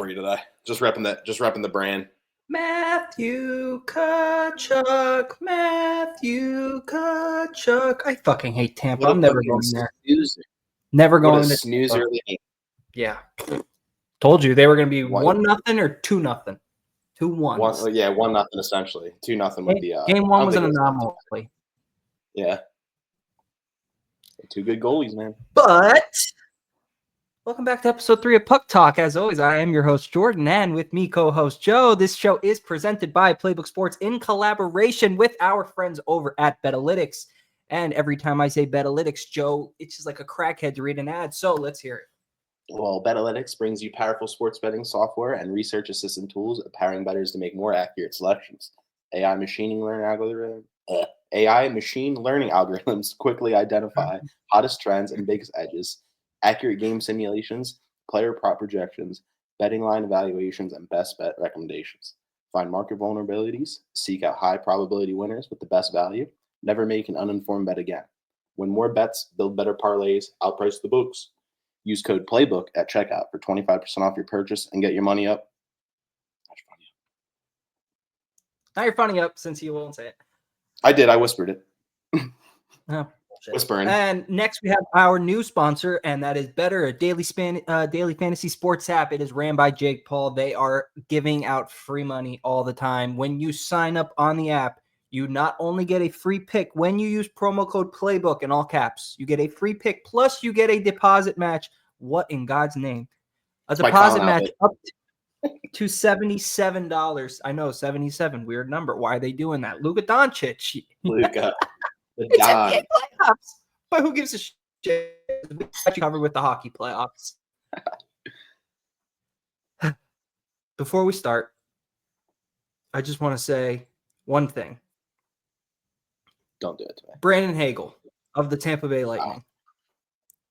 for you today. Just repping the brand. Matthew Tkachuk. I fucking hate Tampa. I'm never going there. Snoozer. Never going to to snoozer. Yeah. Told you they were going to be 1-0 or 2-0. 2-1. 1-0 essentially. 2-0 would be game one was an anomaly. Yeah. Two good goalies, man. But welcome back to episode 3 of Puck Talk. As always, I am your host, Jordan, and with me, co-host Joe. This show is presented by Playbook Sports in collaboration with our friends over at BetAlytics. And every time I say BetAlytics, Joe, it's just like a crackhead to read an ad. So let's hear it. Well, BetAlytics brings you powerful sports betting software and research assistant tools, empowering bettors to make more accurate selections. AI machine learning algorithms quickly identify hottest trends and biggest edges, accurate game simulations, player prop projections, betting line evaluations, and best bet recommendations. Find market vulnerabilities, seek out high probability winners with the best value, never make an uninformed bet again. Win more bets, build better parlays, outprice the books. Use code PLAYBOOK at checkout for 25% off your purchase and get your money up. Now you're funny up since you won't say it. I did. I whispered it. Oh, whispering. And next we have our new sponsor, and that is Better, a daily fantasy sports app. It is ran by Jake Paul. They are giving out free money all the time. When you sign up on the app, you not only get a free pick when you use promo code PLAYBOOK in all caps. You get a free pick, plus you get a deposit match. What in God's name? A deposit match up to $77. I know, 77. Weird number. Why are they doing that? Luka Doncic. Luka. It's NBA playoffs. But who gives a shit? We got you covered with the hockey playoffs. Before we start, I just want to say one thing. Don't do it to me. Brandon Hagel of the Tampa Bay Lightning.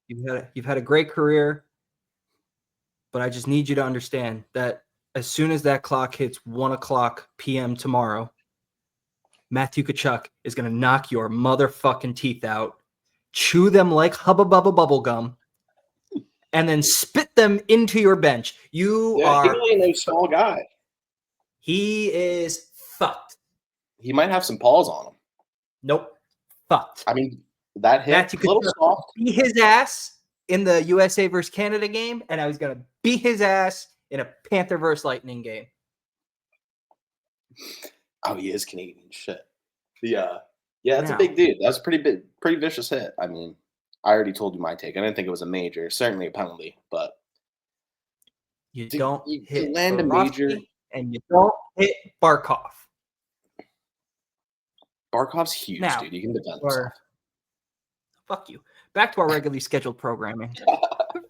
Wow. You've had a great career, but I just need you to understand that as soon as that clock hits 1:00 p.m. tomorrow, Matthew Tkachuk is going to knock your motherfucking teeth out, chew them like Hubba Bubba bubble gum, and then spit them into your bench. You are Hagel ain't no small guy. He is fucked. He might have some paws on him. Nope. Fucked. I mean, that hit Matthew a little soft. Beat his ass in the USA versus Canada game, and I was going to beat his ass in a Panther versus Lightning game. Oh, he is Canadian. Shit. Yeah, that's a big dude. That was a pretty vicious hit. I mean, I already told you my take. I didn't think it was a major. Certainly a penalty, but you don't hit land a major, and you don't hit Barkov. Barkov's huge, dude. You can defend himself. Fuck you. Back to our regularly scheduled programming.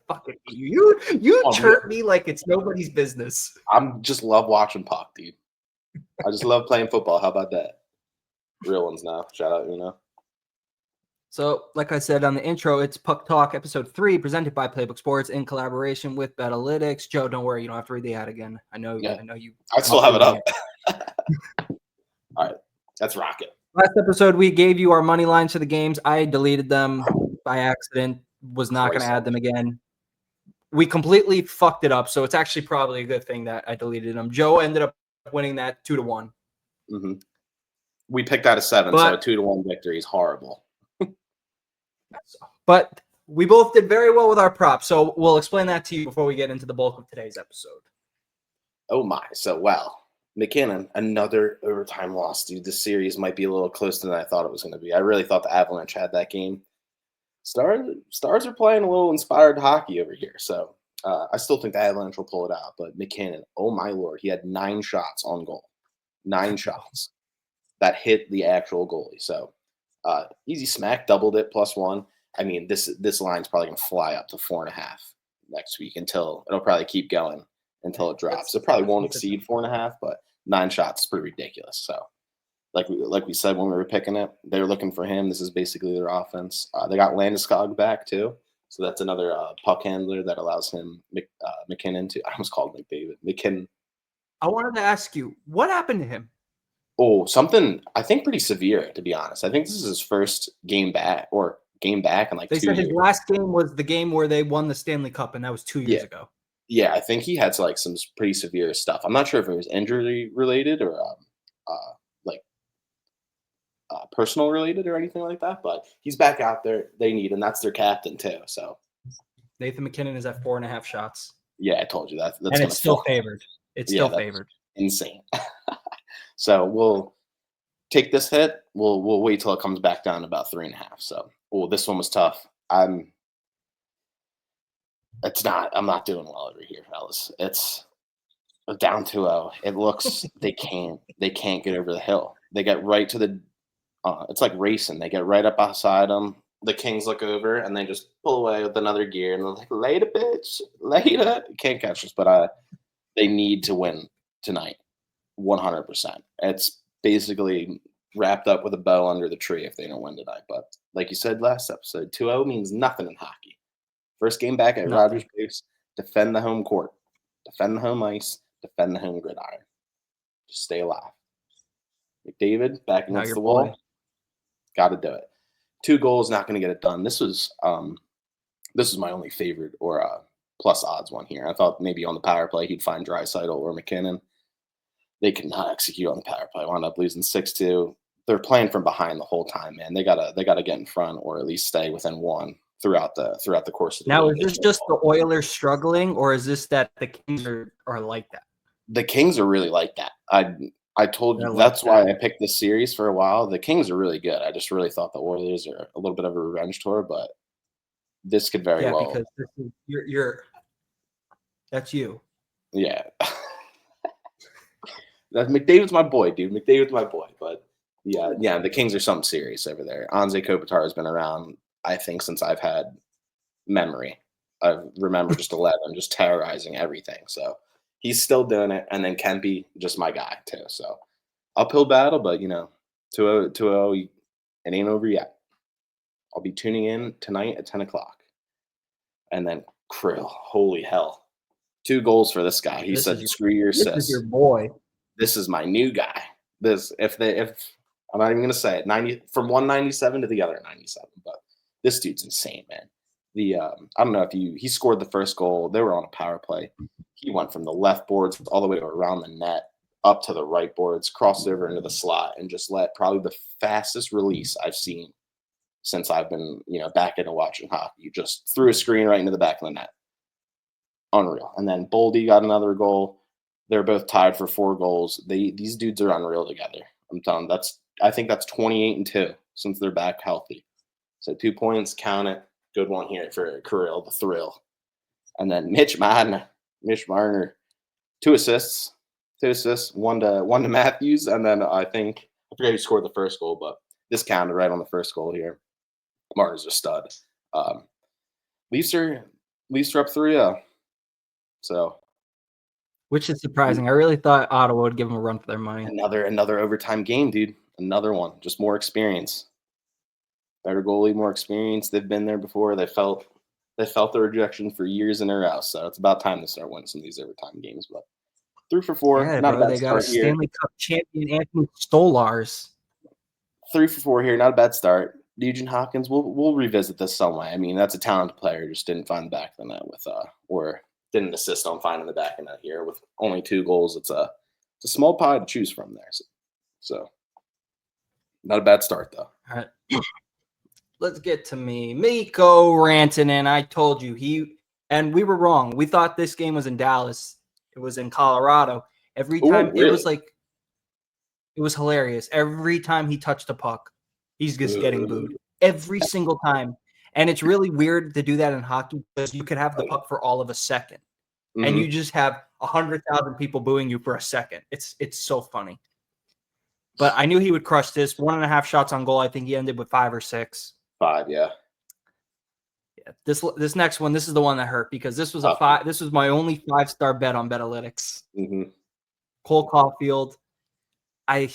Fucking you chirp me like it's nobody's business. I'm just love watching puck, dude. I just love playing football. How about that? Real ones now. Shout out, So, like I said on the intro, it's Puck Talk episode 3, presented by Playbook Sports in collaboration with BetAlytics. Joe, don't worry, you don't have to read the ad again. I know you. I still have it up. All right, let's rock it. Last episode, we gave you our money lines for the games. I deleted them by accident. Was not going to add them again. We completely fucked it up, so it's actually probably a good thing that I deleted them. Joe ended up winning that 2-1. Mm-hmm. We picked out a 7, so a 2-1 victory is horrible. But we both did very well with our props, so we'll explain that to you before we get into the bulk of today's episode. Oh my! So McKinnon, another overtime loss, dude. This series might be a little closer than I thought it was going to be. I really thought the Avalanche had that game. Stars are playing a little inspired hockey over here, so I still think the Avalanche will pull it out. But McKinnon, oh my lord, he had 9 shots on goal, 9 shots that hit the actual goalie. So easy smack, doubled it, +1. I mean, this line's probably going to fly up to 4.5 next week until it'll probably keep going until it drops. It probably won't exceed 4.5, but 9 shots is pretty ridiculous. So, like we said when we were picking it, they're looking for him. This is basically their offense. They got Landeskog back too, so that's another puck handler that allows him McKinnon to. I almost called McDavid. McKinnon. I wanted to ask you, what happened to him? Oh, something I think pretty severe, to be honest. I think this is his first game back in like 2 years. They said his last game was the game where they won the Stanley Cup, and that was 2 years ago. Yeah, I think he had like some pretty severe stuff. I'm not sure if it was injury related or like personal related or anything like that, but he's back out there. They need, and that's their captain too. So Nathan McKinnon is at 4.5 shots. yeah, I told you that's And gonna it's still flip. favored. It's Yeah, still that's favored. insane. So we'll take this hit. We'll wait till it comes back down to about 3.5. So, oh, this one was tough. It's not. I'm not doing well over here, fellas. It's down 2-0. It looks they can't get over the hill. They get right to the. It's like racing. They get right up beside them. The Kings look over and they just pull away with another gear and they're like, "Later, bitch, later." Can't catch us, but they need to win tonight, 100%. It's basically wrapped up with a bow under the tree if they don't win tonight. But like you said last episode, 2-0 means nothing in hockey. First game back at Rogers Nothing. Place, defend the home court, defend the home ice, defend the home gridiron. Just stay alive. McDavid back Now against your the boy. wall, got to do it. 2 goals, not going to get it done. This is my only favorite or plus odds one here. I thought maybe on the power play he'd find Draisaitl or McKinnon. They could not execute on the power play. Wound up losing 6-2. They're playing from behind the whole time, man. They gotta get in front or at least stay within one throughout the course of the Now, game. is this just the Oilers struggling, or is this that the Kings are like that? The Kings are really like that. I told They're you like that's that. why I picked this series for a while. The Kings are really good. I just really thought the Oilers are a little bit of a revenge tour, but this could very Yeah, well, because this is, you're that's you. yeah. That McDavid's my boy, dude. McDavid's my boy. But yeah, the Kings are something serious over there. Anze Kopitar has been around, I think, since I've had memory. I remember just 11, just terrorizing everything. So he's still doing it. And then Kempe, just my guy too. So uphill battle, but 2-0, it ain't over yet. I'll be tuning in tonight at 10 o'clock. And then Krill, holy hell. 2 goals for this guy. He This is said, screw your this is your assists. boy. This is my new guy. This if I'm not even gonna say it, 90 from 197 to the other 97, but this dude's insane, man. I don't know if he scored the first goal. They were on a power play. He went from the left boards all the way around the net, up to the right boards, crossed over into the slot, and just let probably the fastest release I've seen since I've been, back into watching hockey. Just threw a screen right into the back of the net. Unreal. And then Boldy got another goal. They're both tied for 4 goals. These dudes are unreal together. I'm telling you, I think that's 28-2 since they're back healthy. So 2 points, count it. Good one here for Kirill, the thrill. And then Mitch Marner, 2 assists, one to Matthews, and then I forget who scored the first goal, but this counted right on the first goal here. Marner's a stud. Leafs are up 3-0. So Which is surprising. I really thought Ottawa would give them a run for their money. another overtime game, dude. Another one. Just more experience. Better goalie, more experience. They've been there before. They felt the rejection for years in a row. So it's about time to start winning some of these overtime games. But 3 for 4, Yeah, not a bro. bad They got a start here. Stanley Cup champion, Anthony Stolars. 3 for 4 here, not a bad start. Nugent Hopkins, we'll revisit this some way. I mean, that's a talented player, just didn't find the back of the net with or didn't assist on finding the back of the net here with only 2 goals. It's a small pie to choose from there. So not a bad start though. All right. Let's get to me. Mikko Rantanen. I told you and we were wrong. We thought this game was in Dallas. It was in Colorado. Every time Ooh, really? it was hilarious. Every time he touched the puck, he's just getting booed. Every single time. And it's really weird to do that in hockey because you could have the puck for all of a second. And you just have 100,000 people booing you for a second. It's so funny. But I knew he would crush this. 1.5 shots on goal. I think he ended with 5 or 6. 5, yeah. Yeah. This next one, this is the one that hurt because this was This was my only 5-star bet on BetAlytics. Mm-hmm. Cole Caulfield. I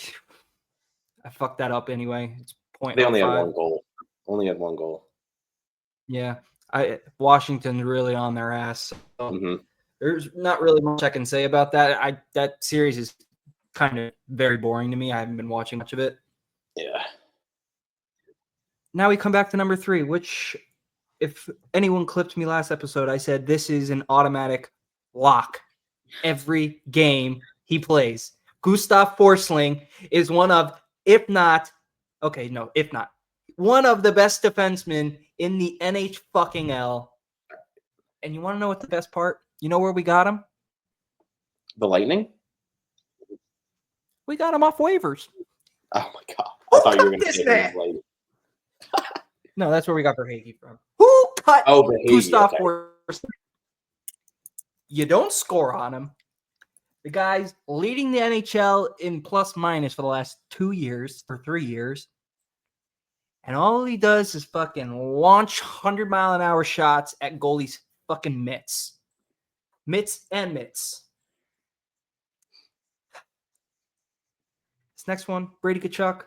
fucked that up anyway. It's 0.05. They only had 1 goal. Only had 1 goal. Yeah. Washington's really on their ass. So there's not really much I can say about that. That series is kind of very boring to me. I haven't been watching much of it. Yeah. Now we come back to number 3, which if anyone clipped me last episode, I said this is an automatic lock every game he plays. Gustav Forsling is one of, if not, one of the best defensemen in the NHL. And you want to know what the best part? You know where we got him? The Lightning? We got him off waivers. Oh my god! Who I thought you were cut going to this say man? the Lightning. No, that's where we got Verhaeghe from. Who cut Verhaeghe, Gustav okay. Forsling? You don't score on him. The guy's leading the NHL in plus minus for the last 2 years or 3 years. And all he does is fucking launch 100-mile-an-hour shots at goalies' fucking mitts. Mitts and mitts. This next one, Brady Tkachuk.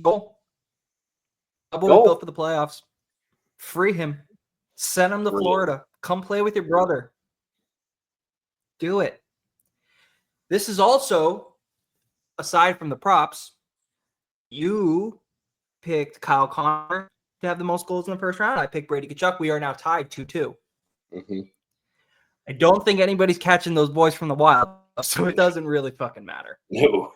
Goal. Double Goal. built for the playoffs. Free him. Send him to Florida. Come play with your brother. Do it. This is also, aside from the props, you picked Kyle Connor to have the most goals in the first round. I picked Brady Tkachuk. We are now tied 2-2. Mm-hmm. I don't think anybody's catching those boys from the Wild, so it doesn't really fucking matter. No.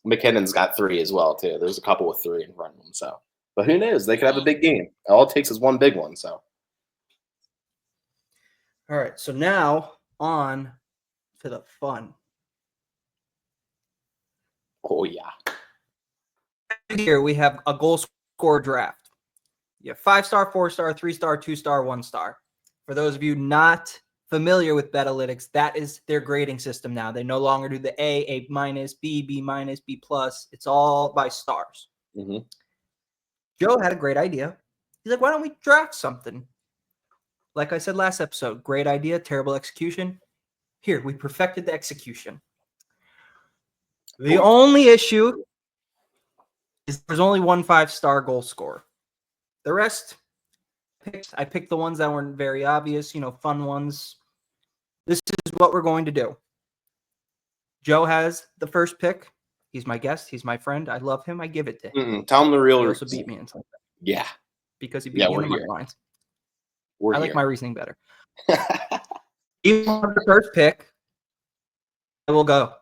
McKinnon's got 3 as well, too. There's a couple with 3 in front of them. So, but who knows? They could have a big game. All it takes is one big one. So, all right. So now on to the fun. oh yeah. Here we have a goal score draft. You have 5-star, 4-star, 3-star, 2-star, 1-star. For those of you not familiar with BetAlytics, that is their grading system now. They no longer do the A minus, B minus, B plus. It's all by stars. Mm-hmm. Joe had a great idea. He's like, why don't we draft something? Like I said last episode, great idea, terrible execution. Here, we perfected the execution. The only issue is there's only one 5-star goal scorer. The rest, I picked the ones that weren't very obvious, fun ones. This is what we're going to do. Joe has the first pick. He's my guest. He's my friend. I love him. I give it to him. Tell him the real He reason. also beat me in something. Yeah. Because he beat me in the money lines. I like my reasoning better. He wants the first pick. I will go.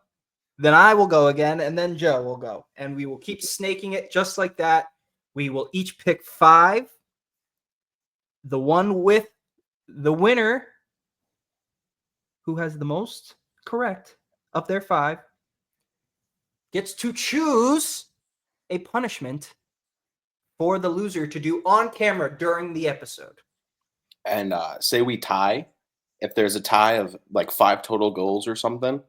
Then I will go again, and then Joe will go. And we will keep snaking it just like that. We will each pick 5. The one with the winner, who has the most correct of their 5, gets to choose a punishment for the loser to do on camera during the episode. And say we tie. If there's a tie of like 5 total goals or something,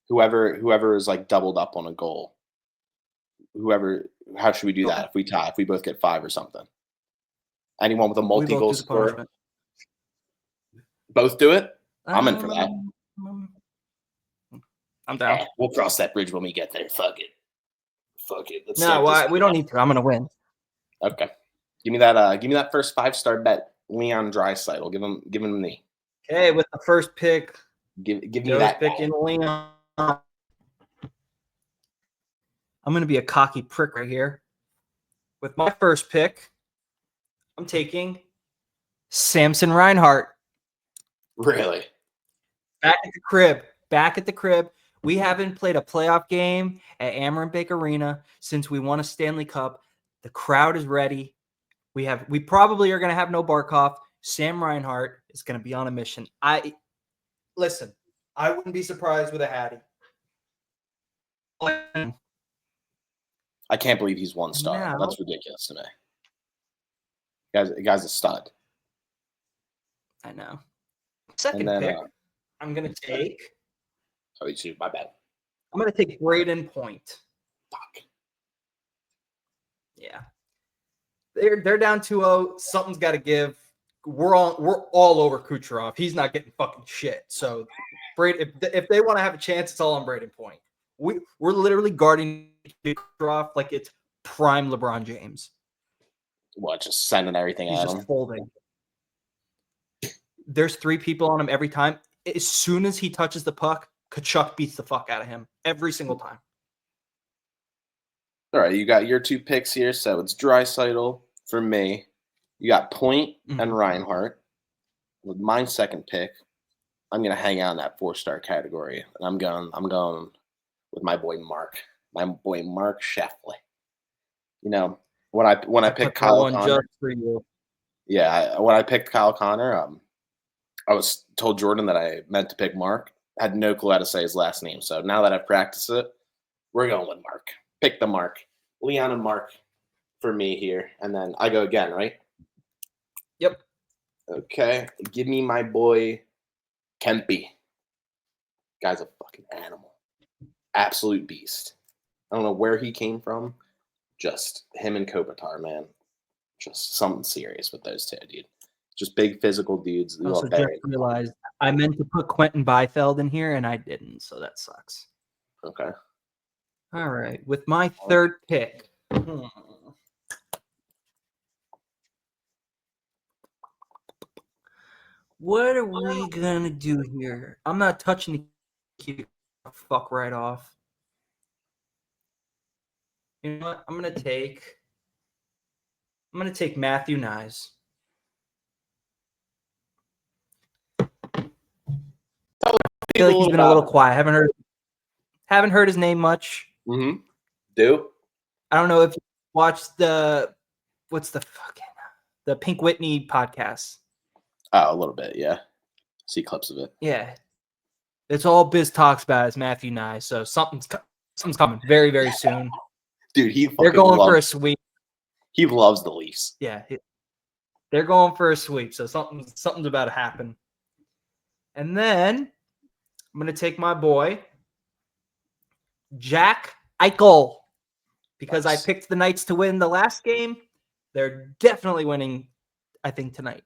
whoever is like doubled up on a goal, how should we do that if we tie? If we both get 5 or something? Anyone with a multi-goal score? Both do it? I'm in for that. I'm down. We'll cross that bridge when we get there. Fuck it. Let's we don't need to. I'm gonna win. Okay. Give me that first 5-star bet. Leon Draisaitl. Give him the. Okay, with the first pick. Give me that pick in Leon. I'm gonna be a cocky prick right here. With my first pick, I'm taking Samson Reinhart. Really? Back at the crib. We haven't played a playoff game at Amerant Bank Arena since we won a Stanley Cup. The crowd is ready. We probably are going to have no Barkov. Sam Reinhart is going to be on a mission. I wouldn't be surprised with a Hattie. I can't believe he's 1 star. Now, that's ridiculous to me. Guy's a stud. I know. Second pick, I'm going to take. Oh, my bad. I'm going to take Braden Point. Fuck. Yeah. They're down 2-0. Something's got to give. We're all over Kucherov. He's not getting fucking shit. So, if they want to have a chance, it's all on Braden Point. We're literally guarding Kucherov like it's prime LeBron James. What? Just sending everything He's at just him. Folding. There's 3 people on him every time. As soon as he touches the puck, Tkachuk beats the fuck out of him every single time. All right, you got your 2 picks here. So it's Draisaitl for me. You got Point and Reinhart. with my second pick, I'm gonna hang out in that 4-star category, and I'm going with my boy Mark Sheffley. You know, when I I put picked that Kyle one Connor, just for you. yeah, when I picked Kyle Connor, I was told Jordan that I meant to pick Mark. I had no clue how to say his last name, so now that I've practiced it, we're going with Mark. Pick the Mark, Leon and Mark for me here, and then I go again, right? Yep. Okay, give me my boy Kempy. Guy's a fucking animal, absolute beast. I don't know where he came from. Just him and Kopitar, man. Just something serious with those two, dude. Just big physical dudes. They Also, love just burying. realized I meant to put Quentin Byfeld in here, and I didn't, so that sucks. Okay. All right, with my third pick. What are we gonna do here? I'm not touching the key. Fuck right off. You know what? I'm gonna take Matthew Nyes. I feel like he's been a little quiet. Haven't heard his name much. Mm-hmm. Do? I don't know if you watched the Pink Whitney podcast. Oh, a little bit, yeah. See clips of it. Yeah, it's all Biz talks about is Matthew Nyes. So something's coming very, very soon. Dude, They're going for a sweep. He loves the Leafs. Yeah, they're going for a sweep. So something's about to happen. And then I'm gonna take my boy Jack Eichel because I picked the Knights to win the last game. They're definitely winning, I think, tonight.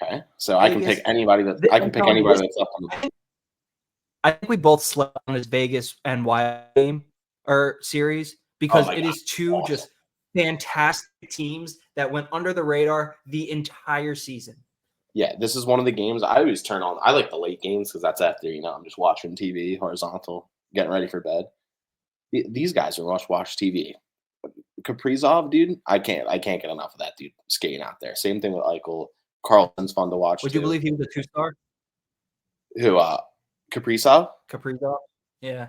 Okay, so I can pick anybody that's up on the. I think we both slept on this Vegas and Wild game or series because it is two just fantastic teams that went under the radar the entire season. Yeah, this is one of the games I always turn on. I like the late games because that's after I'm just watching TV, horizontal, getting ready for bed. These guys are watch TV. Kaprizov, dude, I can't get enough of that dude skating out there. Same thing with Eichel. Carlson's fun to watch. Would you believe he was a 2-star? Who? Kaprizov? Kaprizov? Yeah.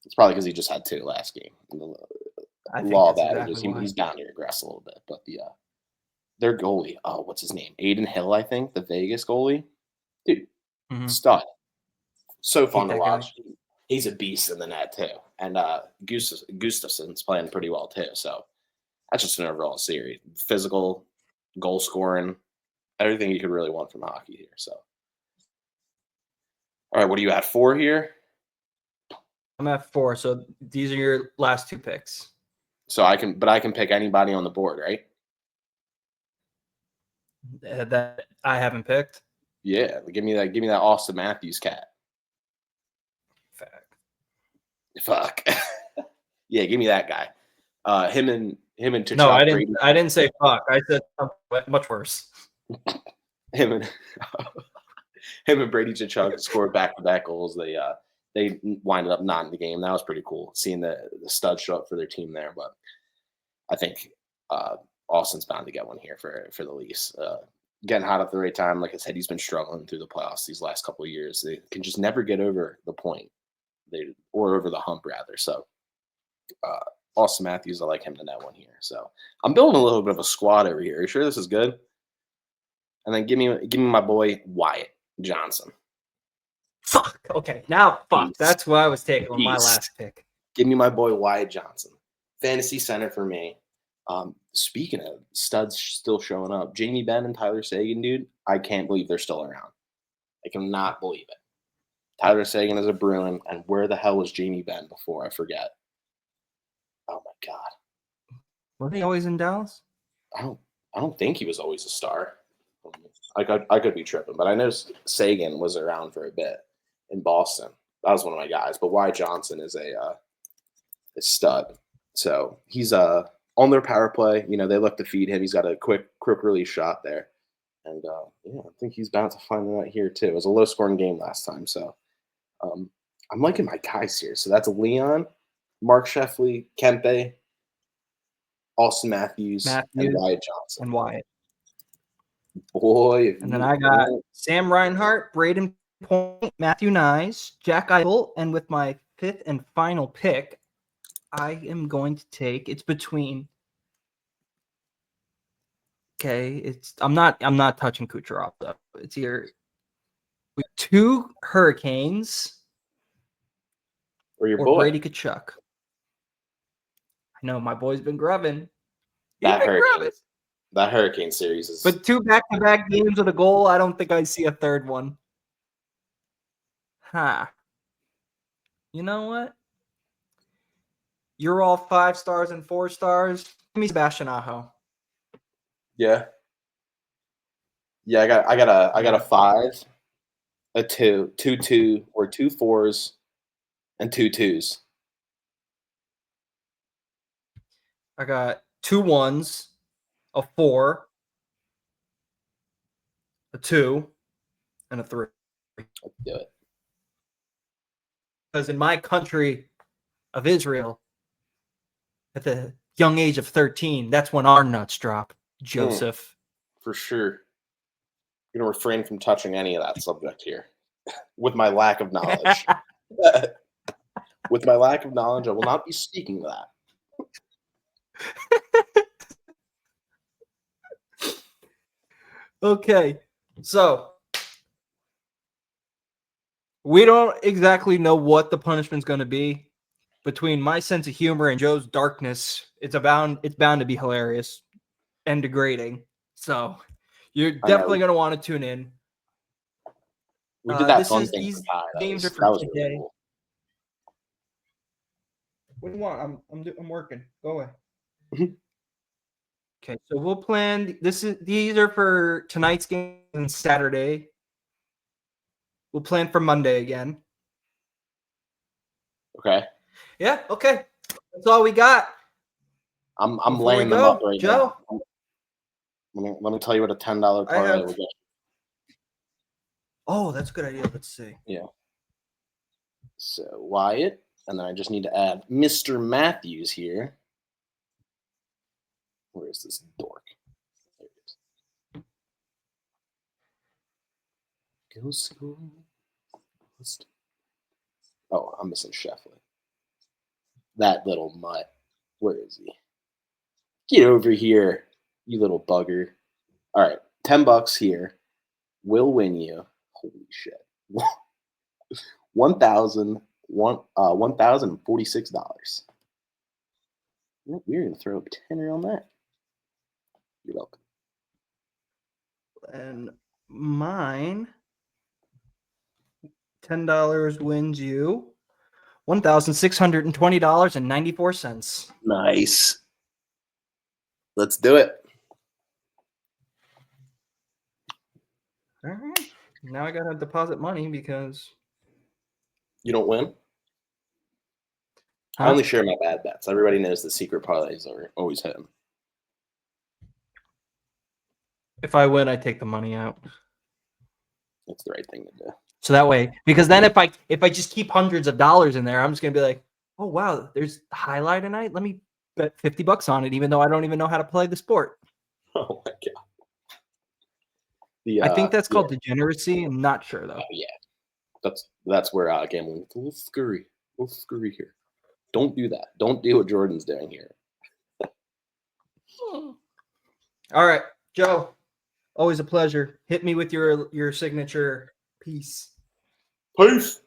It's probably because he just had 2 last game. I think Law that's that exactly why. he's bound to regress a little bit. But their goalie, what's his name? Aiden Hill, I think, the Vegas goalie. Dude, stud. So fun to watch. Guy. He's a beast in the net too. And Gustafson's playing pretty well too. So that's just an overall series. Physical, goal scoring, everything you could really want from hockey here. So, all right, what are you at 4 here? I'm at 4. So these are your last 2 picks. So I can pick anybody on the board, right? That I haven't picked. Yeah, give me that Austin Matthews cat. Fuck. Yeah, give me that guy. Him and Tkachuk. No, I didn't say fuck. I said much worse. him and Brady Tkachuk scored back-to-back goals. They winded up not in the game. That was pretty cool seeing the stud show up for their team there. But I think Austin's bound to get one here for the Leafs. Getting hot at the right time. Like I said, he's been struggling through the playoffs these last couple of years. They can just never get over the point. Or over the hump rather. So Austin Matthews, I like him to net one here. So I'm building a little bit of a squad over here. Are you sure this is good? And then give me my boy Wyatt Johnson. Fuck. Okay, now fuck. Peace. That's what I was taking on my last pick. Give me my boy Wyatt Johnson, fantasy center for me. Speaking of studs still showing up, Jamie Benn and Tyler Seguin, dude, I can't believe they're still around. I cannot believe it. Tyler Seguin is a Bruin, and where the hell was Jamie Benn before? I forget. Oh my god, was he always in Dallas? I don't think he was always a star. I could be tripping, but I know Seguin was around for a bit in Boston. That was one of my guys. But Wyatt Johnson is a stud. So he's on their power play. You know, they look to feed him. He's got a quick release shot there, and I think he's bound to find that here too. It was a low scoring game last time, so. I'm liking my guys here. So that's Leon, Mark Sheffley, Kempe. Austin Matthews, and Matthews, Wyatt Johnson. and Wyatt. Boy, if And then you I got want- Sam Reinhart, Braden Point, Matthew Nyes, Jack Eichel, and with my fifth and final pick, I am going to take. It's between. Okay, I'm not touching Kucherov though. It's here. Two Hurricanes or your or boy. Brady Kachuk. I know my boy's been grubbing. That Hurricane series is. But two back-to-back games with a goal. I don't think I see a third one. You know what? You're all 5 stars and 4 stars. Give me Sebastian Aho. Yeah. Yeah, I got a 5, a 2, 2, or 2 4s, and 2 2s. I got 2 1s, a 4, a 2, and a 3. Let's do it. Because in my country of Israel, at the young age of 13, that's when our nuts drop, Joseph. For sure. I'm going to refrain from touching any of that subject here with my lack of knowledge. With my lack of knowledge, I will not be speaking to that. Okay, so we don't exactly know what the punishment's going to be. Between my sense of humor and Joe's darkness, it's bound to be hilarious and degrading. So you're definitely going to want to tune in. We did that fun thing these for Ty. games are That for was today. really cool. What do you want? I'm working. Go away. Okay, so we'll plan. These are for tonight's game and Saturday. We'll plan for Monday again. Okay. Yeah. Okay. That's all we got. I'm Before laying we them go, up right Joe, now. Let me tell you what a $10 parlay will get. Oh, that's a good idea. Let's see. Yeah. So Wyatt, and then I just need to add Mr. Matthews here. Where is this dork? There it is. Go score. Oh, I'm missing Sheffley. That little mutt. Where is he? Get over here, you little bugger. All right, $10 here will win you. Holy shit. $1,046. We're gonna throw a tenner on that. You're welcome. And mine, $10 wins you $1,620.94. Nice. Let's do it. All right. Now I gotta deposit money because You don't win? I only share my bad bets. Everybody knows the secret parlays are always hitting. If I win, I take the money out. That's the right thing to do. So that way, because then if I just keep hundreds of dollars in there, I'm just gonna be like, oh wow, there's highlight tonight. Let me bet $50 on it, even though I don't even know how to play the sport. Oh my god. I think that's called degeneracy. I'm not sure though. Yeah, that's where gambling is a little scurry here. Don't do that. Don't do what Jordan's doing here. All right, Joe. Always a pleasure. Hit me with your signature piece. Peace.